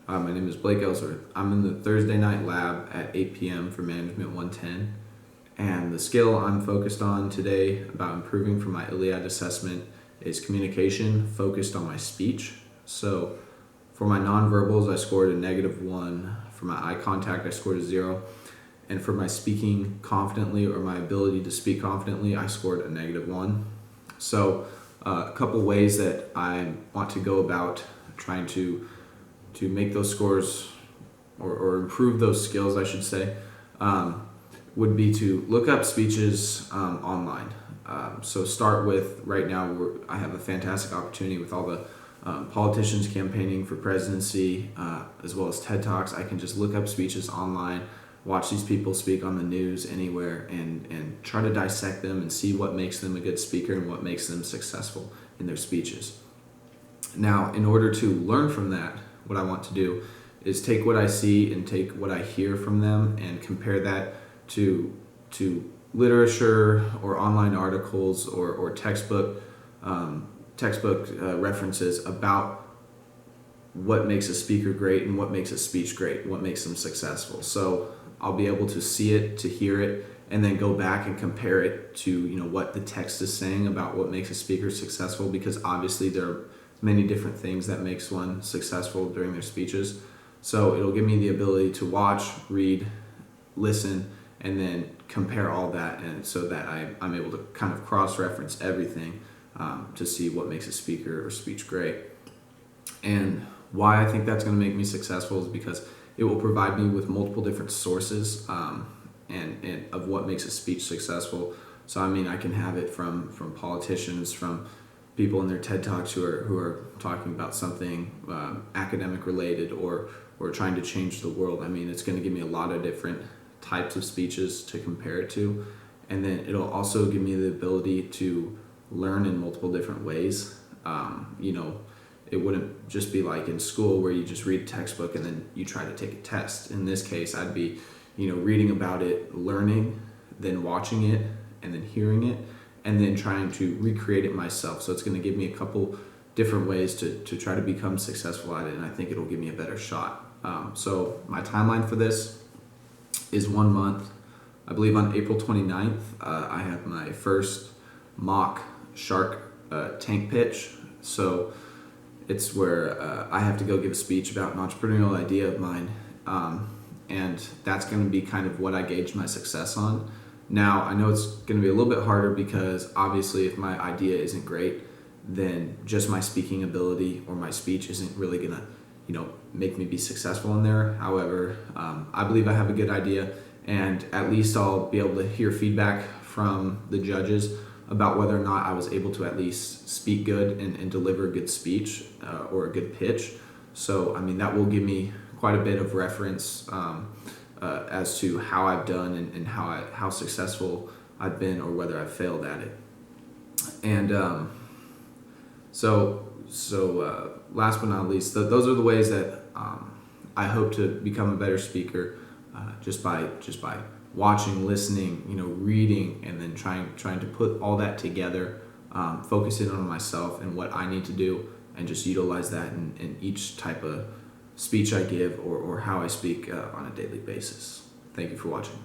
My name is Blake Ellsworth. I'm in the Thursday night lab at 8 p.m. for Management 110. And the skill I'm focused on today about improving for my ILLiad assessment is communication focused on my speech. So for my nonverbals, I scored a -1. For my eye contact, I scored a 0. And for my speaking confidently, or my ability to speak confidently, I scored a -1. So a couple ways that I want to go about trying to make those scores or improve those skills, I should say, would be to look up speeches online. So start with, right now, I have a fantastic opportunity with all the politicians campaigning for presidency, as well as TED Talks. I can just look up speeches online, watch these people speak on the news anywhere, and try to dissect them and see what makes them a good speaker and what makes them successful in their speeches. Now, in order to learn from that, what I want to do is take what I see and take what I hear from them and compare that to literature or online articles or textbook references about what makes a speaker great and what makes a speech great, what makes them successful. So I'll be able to see it, to hear it, and then go back and compare it to what the text is saying about what makes a speaker successful, because obviously there are many different things that makes one successful during their speeches. So it'll give me the ability to watch, read, listen, and then compare all that, and so that I'm able to kind of cross-reference everything to see what makes a speaker or speech great. And why I think that's going to make me successful is because it will provide me with multiple different sources and of what makes a speech successful. So I mean, I can have it from politicians, from people in their TED Talks who are talking about something academic related or trying to change the world. I mean, it's going to give me a lot of different types of speeches to compare it to, and then it'll also give me the ability to learn in multiple different ways. It wouldn't just be like in school where you just read a textbook and then you try to take a test. In this case, I'd be reading about it, learning, then watching it, and then hearing it, and then trying to recreate it myself. So it's going to give me a couple different ways to try to become successful at it, and I think it'll give me a better shot. So my timeline for this is 1 month. I believe on April 29th, I have my first mock Shark Tank pitch. So it's where I have to go give a speech about an entrepreneurial idea of mine, and that's going to be kind of what I gauge my success on. Now, I know it's going to be a little bit harder because obviously if my idea isn't great, then just my speaking ability or my speech isn't really going to make me be successful in there. However, I believe I have a good idea, and at least I'll be able to hear feedback from the judges about whether or not I was able to at least speak good and deliver a good speech or a good pitch. So, I mean, that will give me quite a bit of reference as to how I've done and how successful I've been, or whether I've failed at it. And so last but not least, those are the ways that I hope to become a better speaker, just by watching, listening, reading, and then trying to put all that together, focus in on myself and what I need to do, and just utilize that in each type of speech I give or how I speak on a daily basis. Thank you for watching.